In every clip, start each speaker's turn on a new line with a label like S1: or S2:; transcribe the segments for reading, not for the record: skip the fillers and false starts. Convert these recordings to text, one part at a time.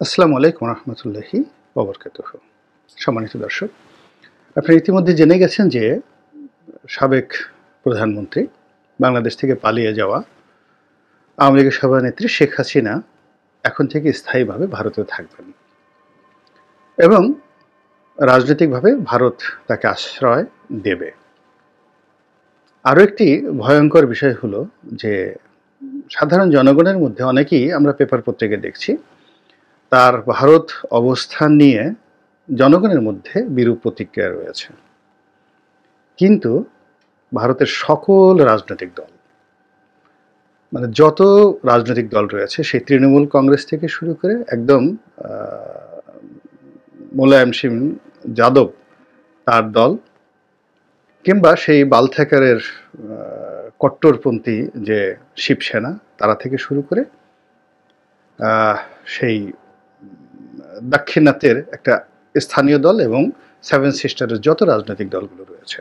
S1: আসসালামু আলাইকুম রহমতুল্লাহি ওবরকাতুহু। সম্মানিত দর্শক, আপনারা ইতিমধ্যে জেনে গেছেন যে সাবেক প্রধানমন্ত্রী বাংলাদেশ থেকে পালিয়ে যাওয়া আওয়ামী লীগের সভানেত্রী শেখ হাসিনা এখন থেকে স্থায়ীভাবে ভারতে থাকবেন এবং রাজনৈতিকভাবে ভারত তাকে আশ্রয় দেবে। আরও একটি ভয়ঙ্কর বিষয় হলো যে সাধারণ জনগণের মধ্যে অনেকেই আমরা পেপার পত্রিকায় দেখছি তার ভারত অবস্থান নিয়ে জনগণের মধ্যে বিরূপ প্রতিক্রিয়া রয়েছে। কিন্তু ভারতের সকল রাজনৈতিক দল, মানে যত রাজনৈতিক দল রয়েছে, সেই তৃণমূল কংগ্রেস থেকে শুরু করে একদম মোলায়েম সিং যাদব তার দল, কিংবা সেই বালথ্যাকারের কট্টরপন্থী যে শিবসেনা তারা থেকে শুরু করে সেই দাক্ষিণাত্যের একটা স্থানীয় দল এবং সেভেন সিস্টারের যত রাজনৈতিক দলগুলো রয়েছে,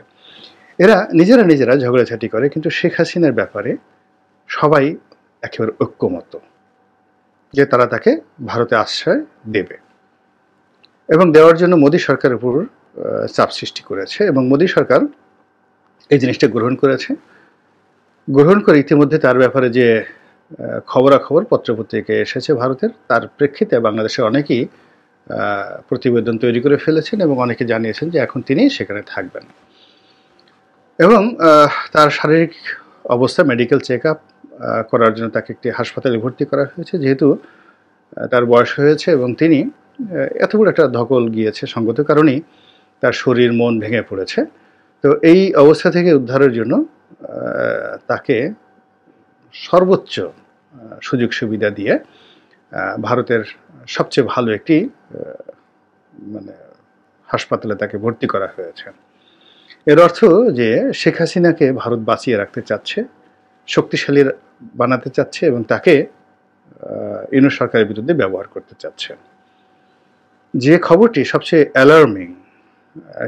S1: এরা নিজেরা ঝগড়াঝাটি করে, কিন্তু শেখ হাসিনার ব্যাপারে সবাই একেবারে ঐক্যমত যে তারা তাকে ভারতে আশ্রয় দেবে এবং দেওয়ার জন্য মোদী সরকারের উপর চাপ সৃষ্টি করেছে এবং মোদী সরকার এই জিনিসটা গ্রহণ করেছে। গ্রহণ করে ইতিমধ্যে তার ব্যাপারে যে খবরাখবর পত্রপত্রিকায় এসেছে ভারতের, তার প্রেক্ষিতে বাংলাদেশের অনেকেই প্রতিবেদন তৈরি করে ফেলেছেন এবং অনেকে জানিয়েছেন যে এখন তিনি সেখানে থাকবেন এবং তার শারীরিক অবস্থা মেডিকেল চেক আপ করার জন্য তাকে একটি হাসপাতালে ভর্তি করা হয়েছে, যেহেতু তার বয়স হয়েছে এবং তিনি এত বড় একটা ধকল গিয়েছে সঙ্গত কারণেই তার শরীর মন ভেঙে পড়েছে। তো এই অবস্থা থেকে উদ্ধারের জন্য তাকে সর্বোচ্চ সুযোগ সুবিধা দিয়ে ভারতের সবচেয়ে ভালো একটি মানে হাসপাতালে তাকে ভর্তি করা হয়েছে। এর অর্থ যে শেখ হাসিনাকে ভারত বাঁচিয়ে রাখতে চাচ্ছে, শক্তিশালী বানাতে চাচ্ছে এবং তাকে ইউনূস সরকারের বিরুদ্ধে ব্যবহার করতে চাচ্ছে। যে খবরটি সবচেয়ে অ্যালার্মিং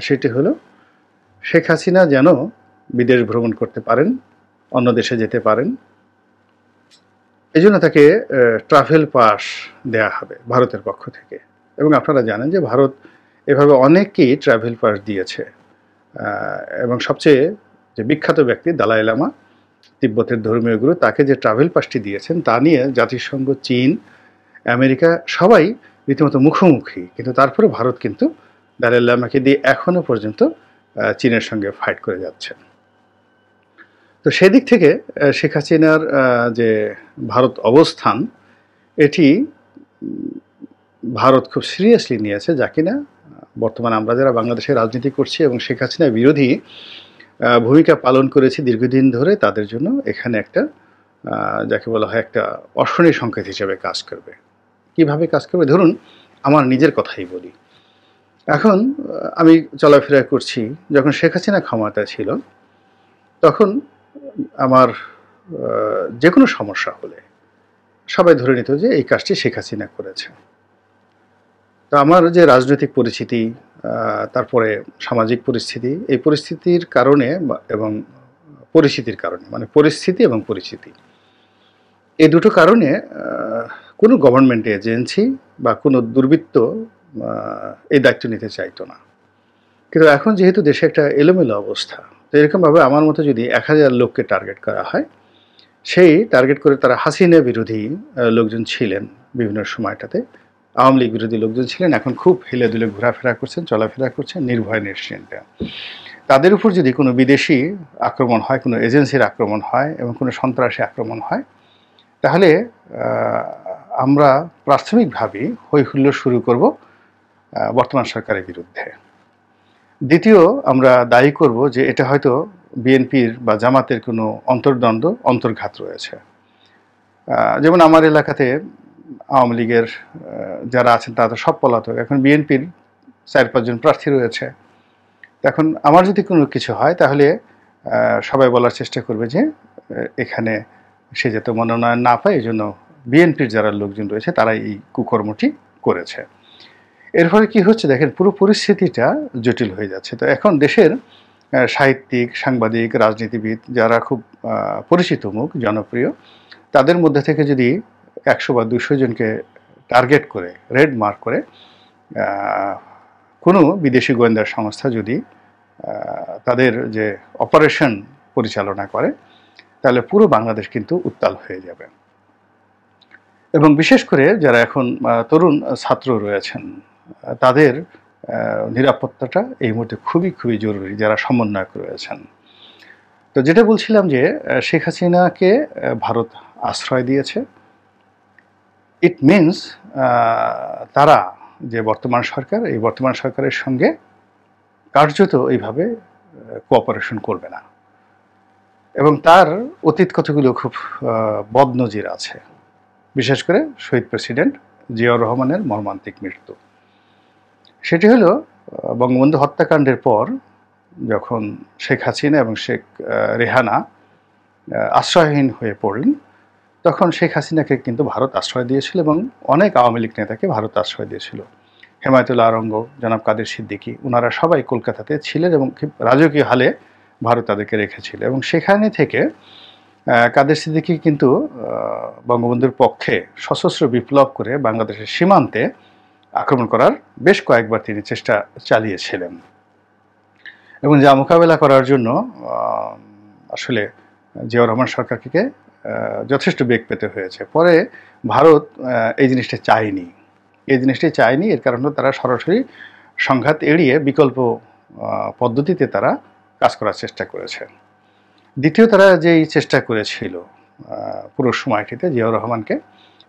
S1: সেটি হলো শেখ হাসিনা যেন বিদেশ ভ্রমণ করতে পারেন, অন্য দেশে যেতে পারেন, এই জন্য তাকে ট্রাভেল পাস দেয়া হবে ভারতের পক্ষ থেকে। এবং আপনারা জানেন যে ভারত এভাবে অনেককেই ট্রাভেল পাস দিয়েছে এবং সবচেয়ে যে বিখ্যাত ব্যক্তি দালাই লামা, তিব্বতের ধর্মীয় গুরু, তাকে যে ট্রাভেল পাসটি দিয়েছেন তা নিয়ে জাতিসংঘ, চীন, আমেরিকা সবাই রীতিমতো মুখোমুখি, কিন্তু তারপরে ভারত কিন্তু দালাই লামাকে দিয়ে এখনও পর্যন্ত চীনের সঙ্গে ফাইট করে যাচ্ছে। তো সেদিক থেকে শেখ হাসিনার যে ভারত অবস্থান, এটি ভারত খুব সিরিয়াসলি নিয়েছে, যা কিনা বর্তমানে আমরা যারা বাংলাদেশে রাজনীতি করছি এবং শেখ হাসিনা বিরোধী ভূমিকা পালন করেছি দীর্ঘদিন ধরে, তাদের জন্য এখানে একটা যাকে বলা হয় একটা অশনি সংকেত হিসেবে কাজ করবে। কিভাবে কাজ করবে? ধরুন আমার নিজের কথাই বলি। এখন আমি চলাফেরা করছি, যখন শেখ হাসিনা ক্ষমতায় ছিল তখন আমার যে কোনো সমস্যা হলে সবাই ধরে নিত যে এই কাজটি শেখ হাসিনা করেছে। তো আমার যে রাজনৈতিক পরিস্থিতি, তারপরে সামাজিক পরিস্থিতি, এই পরিস্থিতির কারণে এবং পরিস্থিতির কারণে, মানে পরিস্থিতি এবং পরিচিতি, এই দুটো কারণে কোনো গভর্নমেন্ট এজেন্সি বা কোনো দুর্বৃত্ত এই দায়িত্ব নিতে চাইতো না। কিন্তু এখন যেহেতু দেশে একটা এলোমেলো অবস্থা, তো এরকমভাবে আমার মতো যদি 1000 লোককে টার্গেট করা হয়, সেই টার্গেট করে তারা হাসিনা বিরোধী লোকজন ছিলেন বিভিন্ন সময়টাতে, আওয়ামী লীগ বিরোধী লোকজন ছিলেন, এখন খুব হেলে দুলে ঘোরাফেরা করছেন, চলাফেরা করছেন নির্ভয় নিশ্চিন্তে। তাদের উপর যদি কোনো বিদেশি আক্রমণ হয়, কোনো এজেন্সির আক্রমণ হয় এবং কোনো সন্ত্রাসী আক্রমণ হয়, তাহলে আমরা প্রাথমিকভাবেই হৈহুল্লোড় শুরু করব বর্তমান সরকারের বিরুদ্ধে। দ্বিতীয়, আমরা দায়ী করব যে এটা হয়তো বিএনপির বা জামাতের কোনো অন্তর্দ্বন্দ্ব, অন্তর্ঘাত রয়েছে। যেমন আমার এলাকাতে আওয়ামী লীগের যারা আছেন তারা তো সব পলাতক, এখন বিএনপির 4-5 জন প্রার্থী রয়েছে। এখন আমার যদি কোনো কিছু হয় তাহলে সবাই বলার চেষ্টা করবে যে এখানে সে যাতে মনোনয়ন না পায়, এই জন্য বিএনপির যারা লোকজন রয়েছে তারা এই কুকর্মটি করেছে। এর ফলে কী হচ্ছে দেখেন, পুরো পরিস্থিতিটা জটিল হয়ে যাচ্ছে। তো এখন দেশের সাহিত্যিক, সাংবাদিক, রাজনীতিবিদ যারা খুব পরিচিত মুখ, জনপ্রিয়, তাদের মধ্যে থেকে যদি 100 বা 200 জনকে টার্গেট করে, রেড মার্ক করে কোনো বিদেশি গোয়েন্দা সংস্থা যদি তাদের যে অপারেশন পরিচালনা করে, তাহলে পুরো বাংলাদেশ কিন্তু উত্তাল হয়ে যাবে। এবং বিশেষ করে যারা এখন তরুণ ছাত্র রয়েছেন, তাদের নিরাপত্তাটা এই মুহূর্তে খুবই খুবই জরুরি, যারা সমন্বয়ক রয়েছেন। তো যেটা বলছিলাম যে শেখ হাসিনাকে ভারত আশ্রয় দিয়েছে, ইট মিনস তারা যে বর্তমান সরকার, এই বর্তমান সরকারের সঙ্গে কার্যত এইভাবে কোঅপারেশন করবে না। এবং তার অতীত কতগুলো খুব বদনজির আছে, বিশেষ করে শহীদ প্রেসিডেন্ট জিয়াউর রহমানের মর্মান্তিক মৃত্যু। সেটি হলো বঙ্গবন্ধু হত্যাকাণ্ডের পর যখন শেখ হাসিনা এবং শেখ রেহানা আশ্রয়হীন হয়ে পড়লেন, তখন শেখ হাসিনাকে কিন্তু ভারত আশ্রয় দিয়েছিল এবং অনেক আওয়ামী লীগ নেতাকে ভারত আশ্রয় দিয়েছিল। হেমায়েতুল্লাহ আরঙ্গ, জনাব কাদের সিদ্দিকী, ওনারা সবাই কলকাতাতে ছিলেন এবং রাজকীয় হালে ভারত তাদেরকে রেখেছিল। এবং সেখানে থেকে কাদের সিদ্দিকী কিন্তু বঙ্গবন্ধুর পক্ষে সশস্ত্র বিপ্লব করে বাংলাদেশের সীমান্তে আক্রমণ করার বেশ কয়েকবার তিনি চেষ্টা চালিয়েছিলেন। এবং যা মোকাবেলা করার জন্য আসলে জিয়াউর রহমান সরকারকে যথেষ্ট বেগ পেতে হয়েছে। পরে ভারত এই জিনিসটা চায়নি, এর কারণে তারা সরাসরি সংঘাত এড়িয়ে বিকল্প পদ্ধতিতে তারা কাজ করার চেষ্টা করেছে। দ্বিতীয় তারা যেই চেষ্টা করেছিল পুরো সময়টিতে জিয়াউর রহমানকে,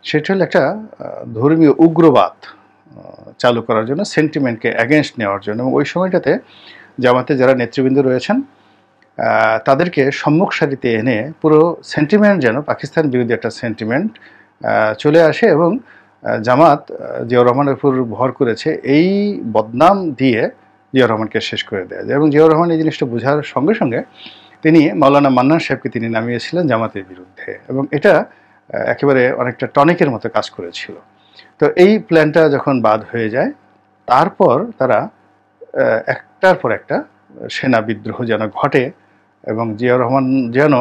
S1: সেটা হলো একটা ধর্মীয় উগ্রবাদ চালু করার জন্য, সেন্টিমেন্টকে অ্যাগেনস্ট নেওয়ার জন্য। এবং ওই সময়টাতে জামাতে যারা নেতৃবৃন্দ রয়েছেন তাদেরকে সম্মুখ সারিতে এনে পুরো সেন্টিমেন্ট যেন পাকিস্তান বিরোধী একটা সেন্টিমেন্ট চলে আসে এবং জামাত জিয়াউর রহমানের উপর ভর করেছে, এই বদনাম দিয়ে জিয়াউর রহমানকে শেষ করে দেয়া যায়। এবং জিয়াউর রহমান এই জিনিসটা বোঝার সঙ্গে সঙ্গে তিনি মাওলানা মান্নান সাহেবকে তিনি নামিয়েছিলেন জামাতের বিরুদ্ধে, এবং এটা একেবারে অনেকটা টনিকের মতো কাজ করেছিল। তো এই প্ল্যানটা যখন বাদ হয়ে যায়, তারপর তারা একটার পর একটা সেনা বিদ্রোহ যেন ঘটে এবং জিয়াউর রহমান যেন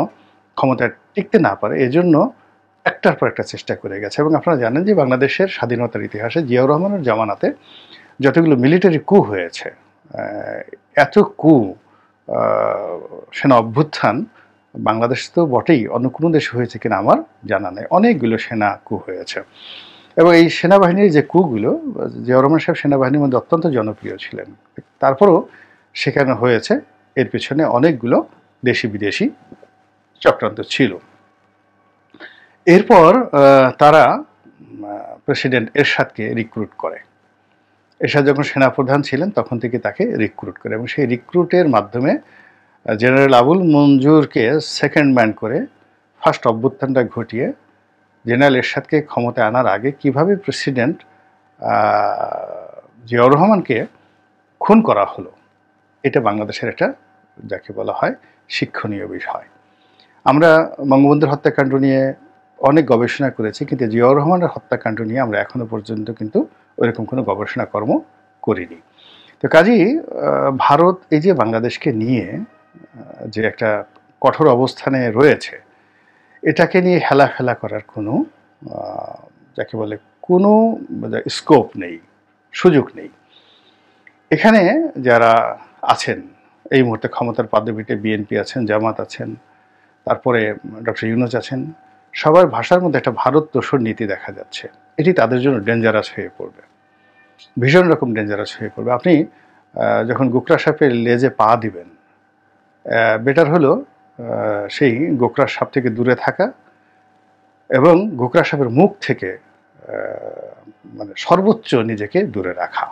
S1: ক্ষমতায় টিকতে না পারে, এজন্য একটার পর একটা চেষ্টা করে গেছে। এবং আপনারা জানেন যে বাংলাদেশের স্বাধীনতার ইতিহাসে জিয়াউর রহমানের জামানাতে যতগুলো মিলিটারি কু হয়েছে, এত কু, সেনা অভ্যুত্থান বাংলাদেশ তো বটেই, অন্য কোনো দেশে হয়েছে কিনা আমার জানা নেই, অনেকগুলো সেনা কু হয়েছে। এবং এই সেনাবাহিনীর যে কুগুলো, জিয়াউর রহমান সাহেব সেনাবাহিনীর মধ্যে অত্যন্ত জনপ্রিয় ছিলেন, তারপরও সেখানে হয়েছে, এর পেছনে অনেকগুলো দেশি বিদেশি চক্রান্ত ছিল। এরপর তারা প্রেসিডেন্ট এরশাদকে রিক্রুট করে। এরশাদ যখন সেনাপ্রধান ছিলেন তখন থেকে তাকে রিক্রুট করে, এবং সেই রিক্রুটের মাধ্যমে জেনারেল আবুল মঞ্জুরকে সেকেন্ড ম্যান করে ফার্স্ট অভ্যুত্থানটা ঘটিয়ে জেনারেল এরশাদকে ক্ষমতায় আনার আগে কিভাবে প্রেসিডেন্ট জিয়াউর রহমানকে খুন করা হলো, এটা বাংলাদেশের একটা যাকে বলা হয় শিক্ষণীয় বিষয়। আমরা বঙ্গবন্ধুর হত্যাকাণ্ড নিয়ে অনেক গবেষণা করেছি, কিন্তু জিয়াউর রহমানের হত্যাকাণ্ড নিয়ে আমরা এখনো পর্যন্ত কিন্তু ওইরকম কোনো গবেষণা কর্ম করিনি। তো কাজেই ভারত এই যে বাংলাদেশকে নিয়ে যে একটা কঠোর অবস্থানে রয়েছে, এটাকে নিয়ে হেলাফেলা করার কোনো যাকে বলে কোনো স্কোপ নেই, সুযোগ নেই। এখানে যারা আছেন এই মুহূর্তে ক্ষমতার পাদবীতে, বিএনপি আছেন, জামাত আছেন, তারপরে ডক্টর ইউনূস আছেন, সবার ভাষার মধ্যে একটা ভারত দোষর নীতি দেখা যাচ্ছে। এটি তাদের জন্য ডেঞ্জারাস হয়ে পড়বে, ভীষণ রকম ডেঞ্জারাস হয়ে পড়বে। আপনি যখন গোকরা সাপের লেজে পা দিবেন, বেটার হলো সেই গোকরা সাপ থেকে দূরে থাকা এবং গোকরা সাপের মুখ থেকে মানে সর্বোচ্চ নিজেকে দূরে রাখা,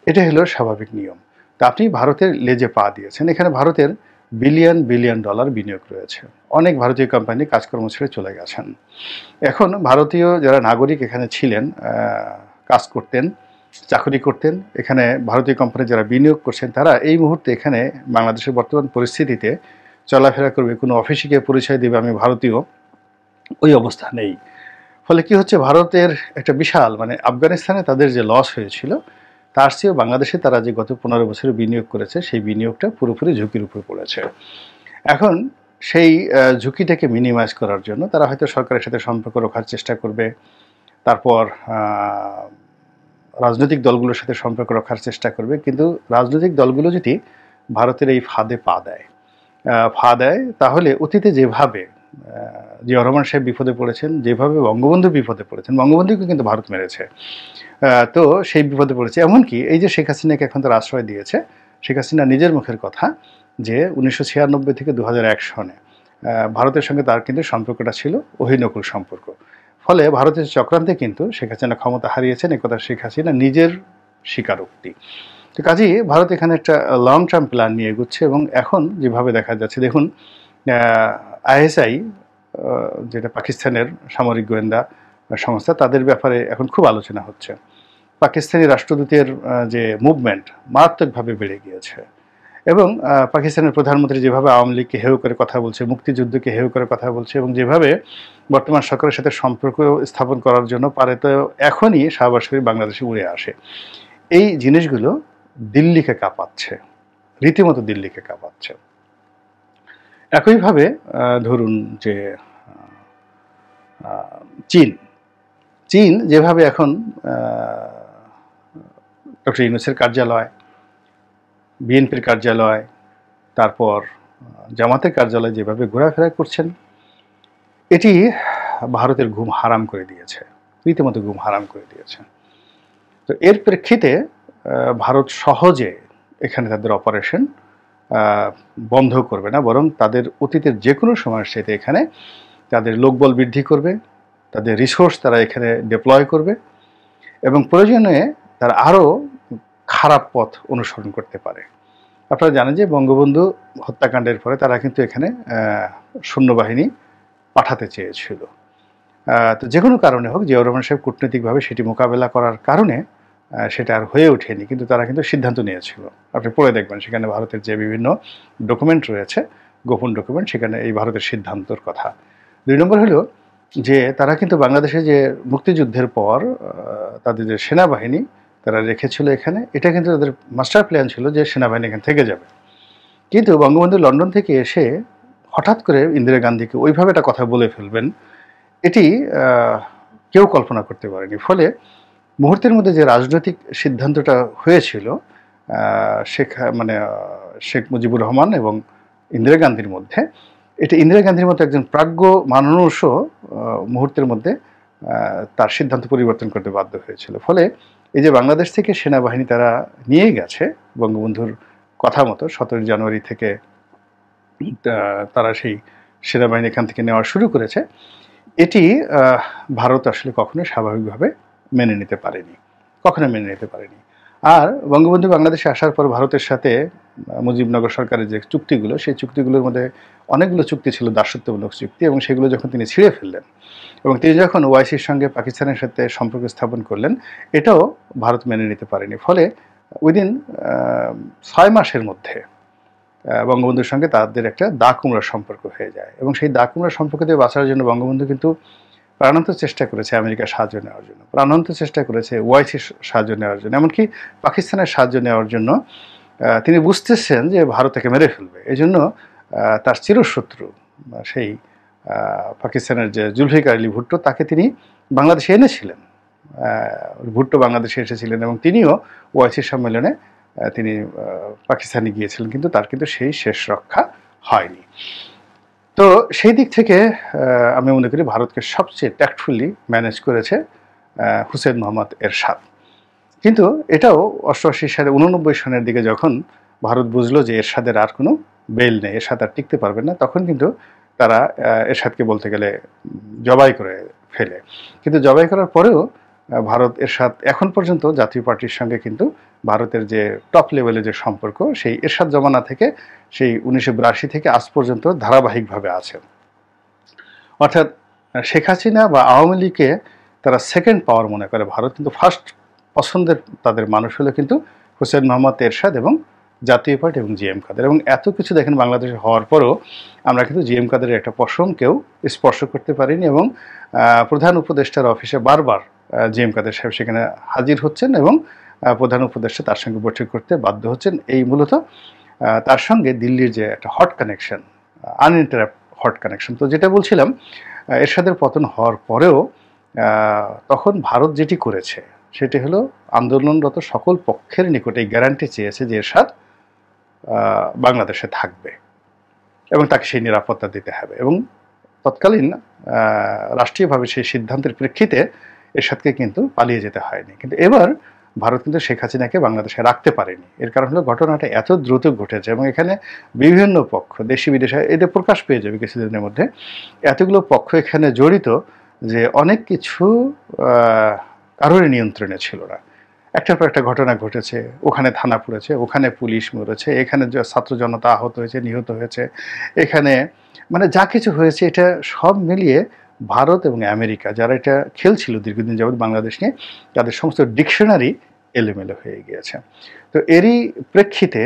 S1: এটা হলো স্বাভাবিক নিয়ম। তা আপনি ভারতের লেজে পা দিয়েছেন, এখানে ভারতের বিলিয়ন বিলিয়ন ডলার বিনিয়োগ রয়েছে, অনেক ভারতীয় কোম্পানি কাজকর্ম ছেড়ে চলে গেছেন। এখন ভারতীয় যারা নাগরিক এখানে ছিলেন, কাজ করতেন, চাকরি করতেন, এখানে ভারতীয় কোম্পানি যারা বিনিয়োগ করছেন, তারা এই মুহূর্তে এখানে বাংলাদেশের বর্তমান পরিস্থিতিতে চলাফেরা করবে, কোনো অফিসে গিয়ে পরিচয় দেবে আমি ভারতীয়, ওই অবস্থা নেই। ফলে কি হচ্ছে, ভারতের একটা বিশাল মানে আফগানিস্তানে তাদের যে লস হয়েছিল, তার চেয়েও বাংলাদেশে তারা যে গত 15 বছরে বিনিয়োগ করেছে, সেই বিনিয়োগটা পুরোপুরি ঝুঁকির উপর পড়েছে। এখন সেই ঝুঁকিটাকে মিনিমাইজ করার জন্য তারা হয়তো সরকারের সাথে সম্পর্ক রাখার চেষ্টা করবে, তারপর রাজনৈতিক দলগুলোর সাথে সম্পর্ক রাখার চেষ্টা করবে। কিন্তু রাজনৈতিক দলগুলো যদি ভারতের এই ফাঁদে পা দেয় তাহলে অতীতে যেভাবে জিয়াউর রহমান সাহেব বিপদে পড়েছেন, যেভাবে বঙ্গবন্ধু বিপদে পড়েছেন, বঙ্গবন্ধুকে কিন্তু ভারত মেরেছে, তো সেই বিপদে পড়েছে। এমনকি এই যে শেখ হাসিনাকে এখন তার আশ্রয় দিয়েছে, শেখ হাসিনা নিজের মুখের কথা যে 1996 থেকে 2001 সনে ভারতের সঙ্গে তার কিন্তু সম্পর্কটা ছিল অহিনকুল সম্পর্ক। ফলে ভারতের চক্রান্তে কিন্তু শেখ হাসিনা ক্ষমতা হারিয়েছেন, একথা শেখ হাসিনা নিজের স্বীকারোক্তি। তো কাজেই ভারত এখানে একটা লং টার্ম প্ল্যান নিয়ে এগুচ্ছে এবং এখন যেভাবে দেখা যাচ্ছে, দেখুন আইএসআই যেটা পাকিস্তানের সামরিক গোয়েন্দা সংস্থা, তাদের ব্যাপারে এখন খুব আলোচনা হচ্ছে। পাকিস্তানি রাষ্ট্রদূতের যে মুভমেন্ট মারাত্মকভাবে বেড়ে গিয়েছে এবং পাকিস্তানের প্রধানমন্ত্রী যেভাবে আওয়ামী লীগকে হেয় করে কথা বলছে, মুক্তিযুদ্ধকে হেয় করে কথা বলছে এবং যেভাবে বর্তমান সরকারের সাথে সম্পর্ক স্থাপন করার জন্য পারে, তো এখনই শাহবাজ শরীফ বাংলাদেশে উড়ে আসে। এই জিনিসগুলো দিল্লিকে কাঁপাচ্ছে, রীতিমতো দিল্লিকে কাঁপাচ্ছে। একইভাবে ধরুন যে চীন যেভাবে এখন ডক্টর ইউনূসের কার্যালয়, বিএনপির কার্যালয়, তারপর জামাতের কার্যালয় যেভাবে ঘোরাফেরা করছেন, এটি ভারতের ঘুম হারাম করে দিয়েছে, রীতিমতো ঘুম হারাম করে দিয়েছে। তো এর প্রেক্ষিতে ভারত সহজে এখানে তাদের অপারেশন বন্ধ করবে না, বরং তাদের অতীতের যে কোনো সময়ের সাথে এখানে তাদের লোকবল বৃদ্ধি করবে, তাদের রিসোর্স তারা এখানে ডিপ্লয় করবে এবং প্রয়োজনে তারা আরও খারাপ পথ অনুসরণ করতে পারে। আপনারা জানেন যে বঙ্গবন্ধু হত্যাকাণ্ডের পরে তারা কিন্তু এখানে সৈন্যবাহিনী পাঠাতে চেয়েছিল। তো যে কোনো কারণে হোক, জিয়াউর রহমান সাহেব কূটনৈতিকভাবে সেটি মোকাবেলা করার কারণে সেটা আর হয়ে ওঠেনি, কিন্তু তারা কিন্তু সিদ্ধান্ত নিয়েছিল। আপনি পড়ে দেখবেন সেখানে ভারতের যে বিভিন্ন ডকুমেন্ট রয়েছে, গোপন ডকুমেন্ট, সেখানে এই ভারতের সিদ্ধান্তর কথা। 2 নম্বর হলো যে তারা কিন্তু বাংলাদেশে যে মুক্তিযুদ্ধের পর তাদের যে সেনাবাহিনী তারা রেখেছিল এখানে, এটা কিন্তু তাদের মাস্টার প্ল্যান ছিল যে সেনাবাহিনী এখানে থেকে যাবে। কিন্তু বঙ্গবন্ধু লন্ডন থেকে এসে হঠাৎ করে ইন্দিরা গান্ধীকে ওইভাবে একটা কথা বলে ফেলবেন, এটি কেউ কল্পনা করতে পারেনি। ফলে মুহূর্তের মধ্যে যে রাজনৈতিক সিদ্ধান্তটা হয়েছিল শেখ মুজিবুর রহমান এবং ইন্দিরা গান্ধীর মধ্যে, এটা ইন্দিরা গান্ধীর মতো একজন প্রাজ্ঞ মানুষও মুহূর্তের মধ্যে তার সিদ্ধান্ত পরিবর্তন করতে বাধ্য হয়েছিল। ফলে এই যে বাংলাদেশ থেকে সেনাবাহিনী তারা নিয়ে গেছে বঙ্গবন্ধুর কথা মতো 17 জানুয়ারি থেকে তারা সেই সেনাবাহিনী এখান থেকে নেওয়া শুরু করেছে, এটি ভারত আসলে কখনো স্বাভাবিকভাবে মেনে নিতে পারেনি, কখনো মেনে নিতে পারেনি। আর বঙ্গবন্ধু বাংলাদেশে আসার পর ভারতের সাথে মুজিবনগর সরকারের যে চুক্তিগুলো, সেই চুক্তিগুলোর মধ্যে অনেকগুলো চুক্তি ছিল দাসত্বমূলক চুক্তি, এবং সেগুলো যখন তিনি ছিঁড়ে ফেললেন এবং তিনি যখন ওআইসির সঙ্গে পাকিস্তানের সাথে সম্পর্ক স্থাপন করলেন, এটাও ভারত মেনে নিতে পারেনি। ফলে উইদিন 6 মাসের মধ্যে বঙ্গবন্ধুর সঙ্গে তাদের একটা দা কুমড়ার সম্পর্ক হয়ে যায় এবং সেই দা কুমড়ার সম্পর্ক থেকে বাঁচার জন্য বঙ্গবন্ধু কিন্তু প্রাণান্ত চেষ্টা করেছে আমেরিকার সাহায্য নেওয়ার জন্য, প্রাণান্ত চেষ্টা করেছে ওআইসির সাহায্য নেওয়ার জন্য, এমনকি পাকিস্তানের সাহায্য নেওয়ার জন্য। তিনি বুঝতেছেন যে ভারত তাকে মেরে ফেলবে, এই জন্য তার চিরশত্রু সেই পাকিস্তানের যে জুলফিকার আলী ভুট্টো, তাকে তিনি বাংলাদেশে এনেছিলেন। ভুট্টো বাংলাদেশে এসেছিলেন এবং তিনিও ওআইসি সম্মেলনে তিনি পাকিস্তানে গিয়েছিলেন, কিন্তু তার কিন্তু সেই শেষ রক্ষা হয়নি। তো সেই দিক থেকে আমি মনে করি ভারতকে সবচেয়ে ট্যাক্টফুলি ম্যানেজ করেছে হুসেইন মোহাম্মদ এরশাদ। কিন্তু এটাও 88 সালে 89 সনের দিকে যখন ভারত বুঝলো যে এরশাদের আর কোনো বেল নেই, এরশাদ আর টিকতে পারবে না, তখন কিন্তু তারা এরশাদকে বলতে গেলে জবাই করে ফেলে। কিন্তু জবাই করার পরেও ভারত এরশাদ এখন পর্যন্ত জাতীয় পার্টির সঙ্গে কিন্তু ভারতের যে টপ লেভেলের যে সম্পর্ক, সেই এরশাদ জমানা থেকে সেই 1982 থেকে আজ পর্যন্ত ধারাবাহিকভাবে আছে। অর্থাৎ শেখ হাসিনা বা আওয়ামী লীগকে তারা সেকেন্ড পাওয়ার মনে করে ভারত, কিন্তু ফার্স্ট পছন্দের তাদের মানুষ হলো কিন্তু হুসেইন মোহাম্মদ এরশাদ এবং জাতীয় পার্টি এবং জিএম কাদের। এবং এত কিছু দেখেন বাংলাদেশে হওয়ার পরও আমরা কিন্তু জিএম কাদের একটা পশমকেও স্পর্শ করতে পারিনি এবং প্রধান উপদেষ্টার অফিসে বারবার জিএম কাদের সাহেব সেখানে হাজির হচ্ছেন এবং প্রধান উপদেষ্টা তার সঙ্গে বৈঠক করতে বাধ্য হচ্ছেন। এই মূলত তার সঙ্গে দিল্লির যে একটা হট কানেকশন, আনইন্টারাপ্ট হট কানেকশন। তো যেটা বলছিলাম, এরশাদের পতন হওয়ার পরেও তখন ভারত যেটি করেছে সেটি হলো আন্দোলনরত সকল পক্ষের নিকটে গ্যারান্টি চেয়েছে যে এরশাদ বাংলাদেশে থাকবে এবং তাকে সেই নিরাপত্তা দিতে হবে, এবং তৎকালীন রাষ্ট্রীয়ভাবে সেই সিদ্ধান্তের প্রেক্ষিতে এরশাদকে কিন্তু পালিয়ে যেতে হয়নি। কিন্তু এবার ভারত কিন্তু শেখ হাসিনাকে বাংলাদেশে রাখতে পারেনি। এর কারণ হলো ঘটনাটা এত দ্রুত ঘটেছে এবং এখানে বিভিন্ন পক্ষ, দেশি বিদেশে, এটা প্রকাশ পেয়ে যাবে কিছুদিনের মধ্যে, এতগুলো পক্ষ এখানে জড়িত যে অনেক কিছু কারোরই নিয়ন্ত্রণে ছিল না। একটার পর একটা ঘটনা ঘটেছে, ওখানে থানা পুড়েছে, ওখানে পুলিশ মরেছে, এখানে ছাত্র জনতা আহত হয়েছে, নিহত হয়েছে, এখানে মানে যা কিছু হয়েছে এটা সব মিলিয়ে ভারত এবং আমেরিকা যারা এটা খেলছিল দীর্ঘদিন যাবৎ বাংলাদেশ নিয়ে, তাদের সমস্ত ডিকশনারি এলোমেলো হয়ে গিয়েছে। তো এরই প্রেক্ষিতে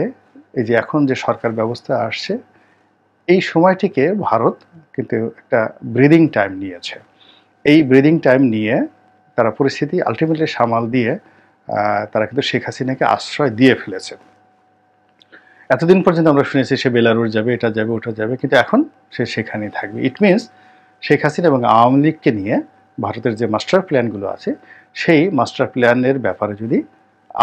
S1: এই যে এখন যে সরকার ব্যবস্থা আসছে, এই সময়টিকে ভারত কিন্তু একটা ব্রিদিং টাইম নিয়েছে। এই ব্রিদিং টাইম নিয়ে তারা পরিস্থিতি আলটিমেটলি সামাল দিয়ে তারা কিন্তু শেখ হাসিনাকে আশ্রয় দিয়ে ফেলেছে। এতদিন পর্যন্ত আমরা শুনেছি সে বেলারুস যাবে, এটা যাবে, ওটা যাবে, কিন্তু এখন সে সেখানেই থাকবে। ইট মিনস শেখ হাসিনা এবং আওয়ামী লীগকে নিয়ে ভারতের যে মাস্টার প্ল্যানগুলো আছে, সেই মাস্টার প্ল্যানের ব্যাপারে যদি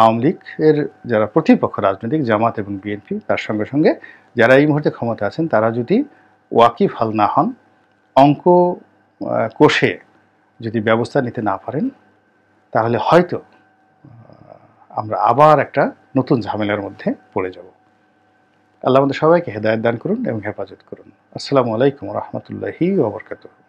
S1: আওয়ামী লীগের যারা প্রতিপক্ষ রাজনৈতিক জামাত এবং বিএনপি, তার সঙ্গে সঙ্গে যারা এই মুহূর্তে ক্ষমতা আছেন, তারা যদি ওয়াকিবহাল না হন, অঙ্ক কষে যদি ব্যবস্থা নিতে না পারেন, তাহলে হয়তো আমরা আবার একটা নতুন ঝামেলার মধ্যে পড়ে যাব। আল্লাহ আমাদের সবাইকে হেদায়েত দান করুন এবং হেফাজত করুন। আসসালামু আলাইকুম ওয়া রাহমাতুল্লাহি ওয়া বারাকাতুহু।